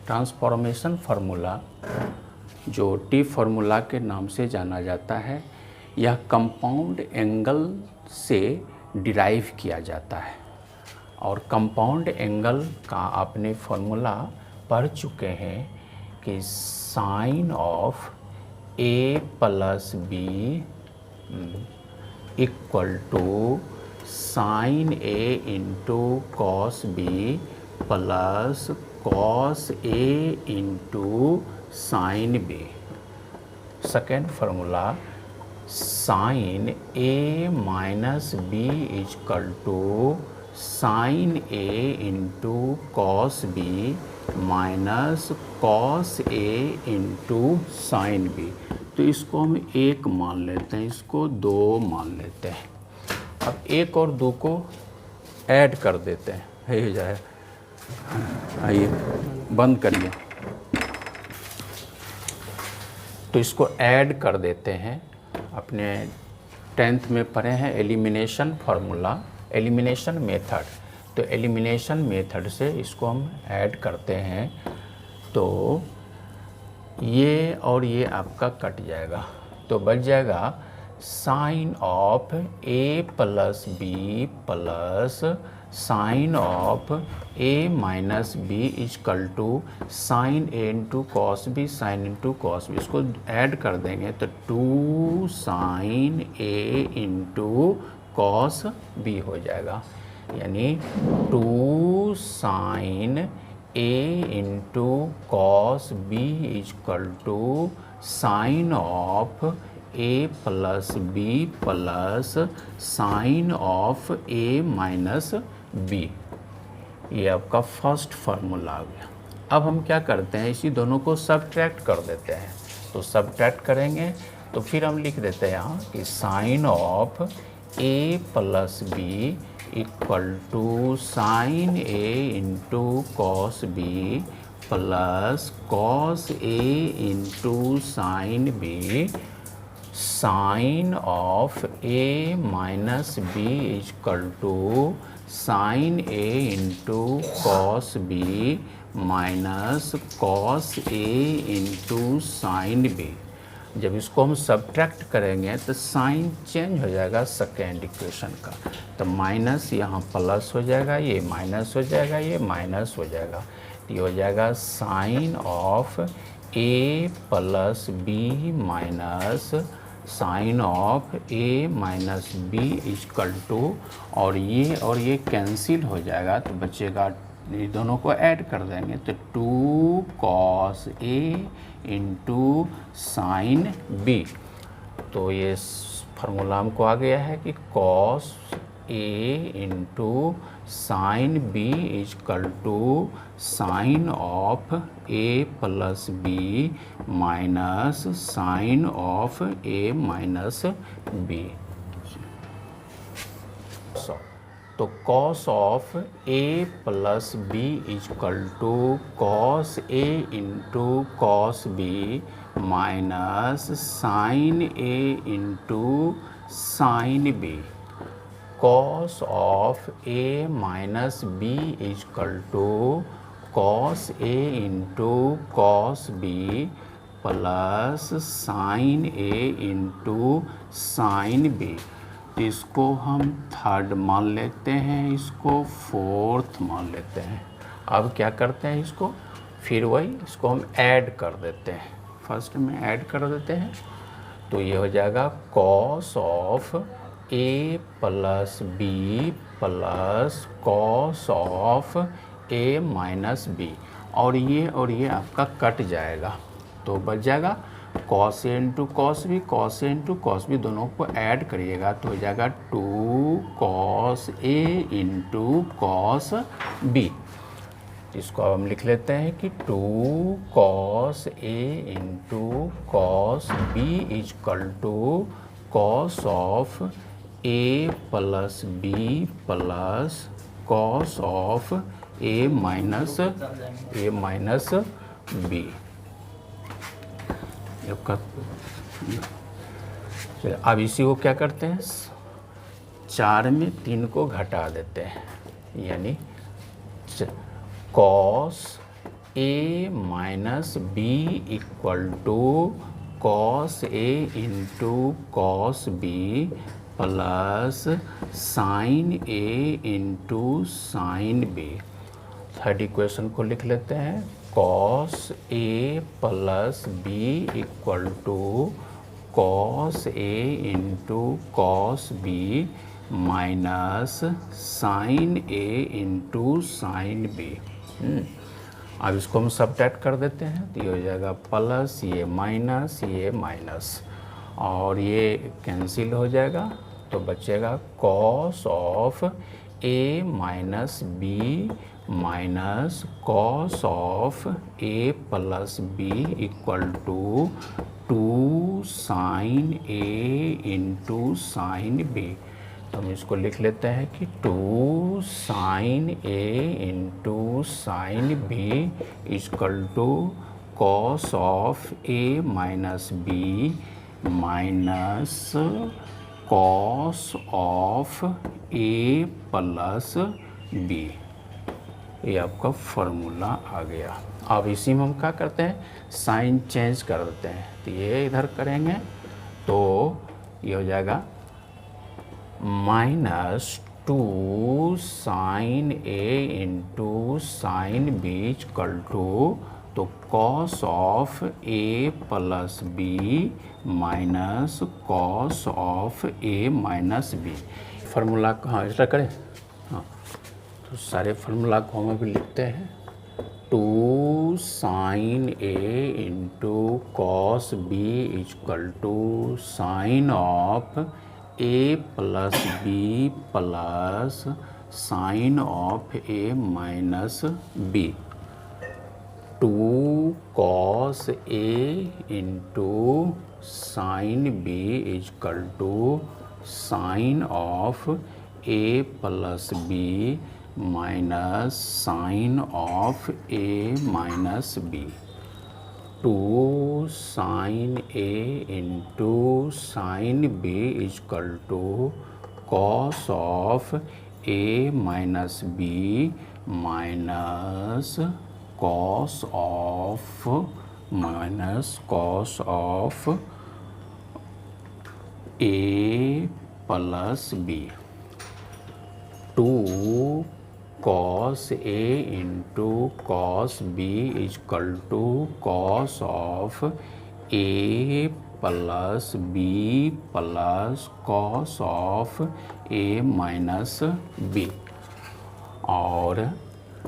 Transformation formula जो T formula के नाम से जाना जाता है, यह कंपाउंड एंगल से डिराइव किया जाता है। और कंपाउंड एंगल का आपने फार्मूला पढ़ चुके हैं कि sine of A plus B equal to sine A into cos B plus cos A into sine B. Second formula sine A minus B equal to sine A into cos B minus cos A into sine B. तो इसको हम एक मान लेते हैं, इसको दो मान लेते हैं। अब एक और दो को ऐड कर देते हैं, है जाए। आइए बंद करिए। तो इसको ऐड कर देते हैं। अपने 10th में पढ़े हैं एलिमिनेशन फार्मूला, एलिमिनेशन मेथड। तो एलिमिनेशन मेथड से इसको हम ऐड करते हैं, तो ये और ये आपका कट जाएगा, तो बच जाएगा sine of A plus B plus sine of A minus B equal to sine A into cos B sine into cos B. इसको ऐड कर देंगे तो 2 sine A into cos B हो जाएगा, यानी 2 sine A into cos B equal to sine of A plus B plus sine of A minus B. ये आपका first formula आ गया। अब हम क्या करते हैं, इसी दोनों को सबट्रैक्ट कर देते हैं। तो सबट्रैक्ट करेंगे तो फिर हम लिख देते हैं यहाँ कि sine of A plus B equal to sine A into cos B plus cos A into sine B sine of A minus B equal to sine A into cos B minus cos A into sine B. जब इसको हम subtract करेंगे तो sign change हो जाएगा second equation का, तो minus यहाँ प्लस हो जाएगा, ये माइनस हो जाएगा, ये माइनस हो जाएगा। ये हो जाएगा sine of A plus B minus sine of A minus B equal to, और ये कैंसिल हो जाएगा, तो बचेगा, ये दोनों को ऐड कर देंगे तो 2 cos A into sine B. तो ये फार्मूला हमको आ गया है कि cos A into sine B equal to sine of A plus B minus sine of A minus B. तो cos of A plus B equal to cos A into cos B minus sine A into sine B. Cos of A minus B equal to cos A into cos B plus sine A into sine B. इसको हम third मान लेते हैं, इसको fourth मान लेते हैं। अब क्या करते हैं, इसको फिर वही इसको हम ऐड कर देते हैं, फर्स्ट में ऐड कर देते हैं। तो ये हो जाएगा cos of A plus B plus cos of A minus B, और ये आपका कट जाएगा, तो बच जाएगा cos A into cos B, cos A into cos B, दोनों को ऐड करिएगा तो हो जाएगा 2 cos A into cos B. इसको अब हम लिख लेते हैं कि 2 cos A into cos B equal to cos of A plus B plus cos of A minus B. अब इसी को क्या करते हैं, 4 में 3 को घटा देते हैं, यानी cos A minus B equal to cos A into cos B plus sine A into sine B. Third equation को लिख लेते हैं, cos A plus B equal to cos A into cos B minus sine A into sine B. अब इसको हम subtract कर देते हैं तो ये हो जाएगा प्लस, ये माइनस और ये कैंसिल हो जाएगा तो बचेगा cos of A minus B minus cos of A plus B equal to 2 sine A into sine B. तो हम इसको लिख लेते हैं कि 2 sine A into sine B equal to cos of A minus B minus cos of A plus B. ये आपका formula आ गया। अब इसी में हम क्या करते हैं, साइन चेंज कर देते हैं। तो ये इधर करेंगे तो ये हो जाएगा -2 sine A into sine B equal to तो cos of A plus B minus cos of A minus B. Formula कहाँ एक्स्ट्रा करें, हाँ तो सारे फार्मूला को हम अभी लिखते हैं। 2 sine A into cos B equal to sine of A plus B plus sine of A minus B. 2 cos A into sine B equal to sine of A plus B minus sine of A minus B. 2 sine A into sine B equal to cos of A minus B minus cos of A plus B. 2 cos A into cos B equal to cos of A plus B plus cos of A minus B और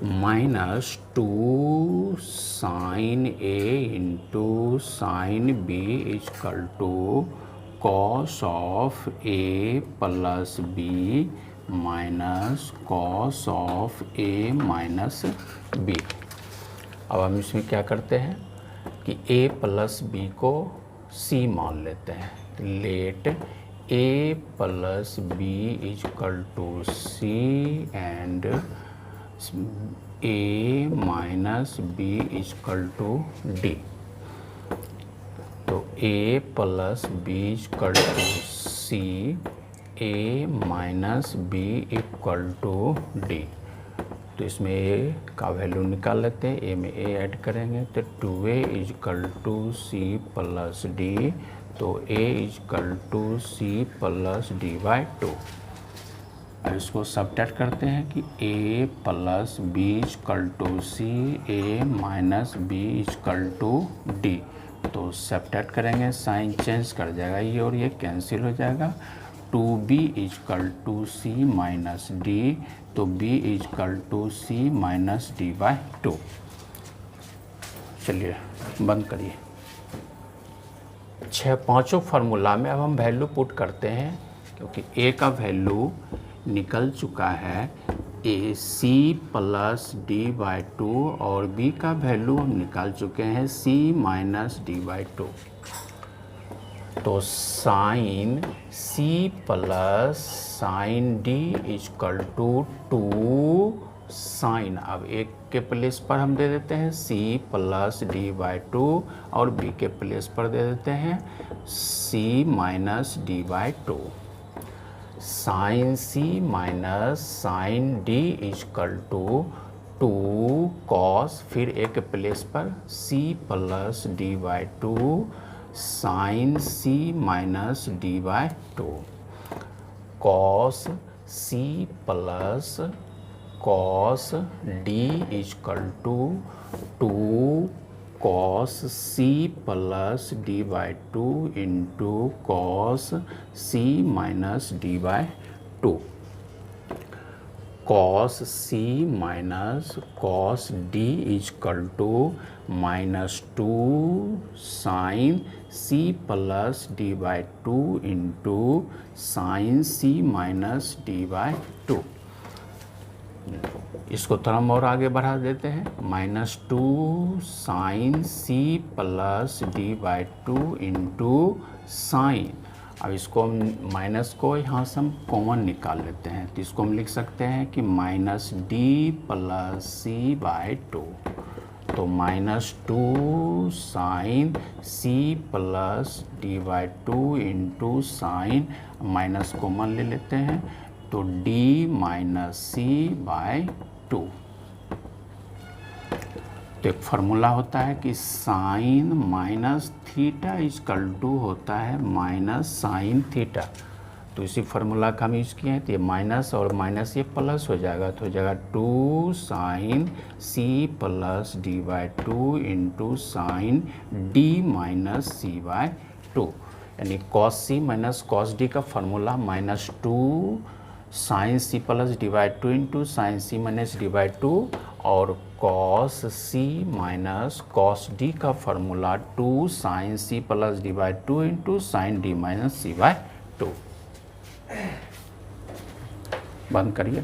-2 sine A into sine B equal to cos of A plus B minus cos of A minus B. अब हम इसमें क्या करते हैं कि a plus B को c मान लेते हैं। Let a plus B equal to c and a minus B equal to d। तो a plus B equal to c, a minus B equal to D. तो इसमें a का value निकाल लेते हैं। a में a ऐड करेंगे तो 2a equal to c plus D. तो a equal to c plus D by 2। अब इसको सबट्रैक्ट करते हैं कि a plus B equal to c, a minus B equal to D. तो सबट्रैक्ट करेंगे, साइन चेंज कर जाएगा ये और ये कैंसिल हो जाएगा। 2b equal to c minus D. तो b equal to c minus D by 2। चलिए बंद करिए। 5 फार्मूला में अब हम वैल्यू पुट करते हैं क्योंकि a का वैल्यू निकल चुका है ए सी प्लस डी बाई 2 और b का वैल्यू हम निकाल चुके हैं c माइनस डी बाई 2। तो sine c plus sine d equal to 2 sine. अब एक के प्लेस पर हम दे देते हैं c प्लस डी बाई 2 और b के प्लेस पर दे देते हैं c minus D by 2। Sine c minus sine d equal to 2 cos, फिर एक प्लेस पर c plus D by two sine c minus D by two, cos c plus cos D equal to 2 cos c plus D by two into cos c minus D by two, cos c minus cos d equal to minus 2 sine c plus D by two into sine c minus D by two. इसको थोड़ा और आगे बढ़ा देते हैं, minus 2 sine c plus D by two into sine. अब इसको minus को यहाँ से हम कॉमन निकाल लेते हैं, तो इसको हम लिख सकते हैं कि minus D plus C by two, तो minus 2 sine c plus D by two into sine, minus common ले लेते हैं तो d minus C by two. तो एक फार्मूला होता है कि sine minus theta equal to होता है माइनस साइन थीटा, तो इसी फार्मूला का हम यूज किए हैं। तो ये माइनस और माइनस ये प्लस हो जाएगा, तो हो जाएगा 2 sine c plus D by two into sine d minus C by two, यानी cos c minus cos d का formula minus 2 sine c plus D by two into sine c minus D by two, और cos c minus cos d का formula 2 sine c plus D by two into sine d minus C by two. बंद करिए।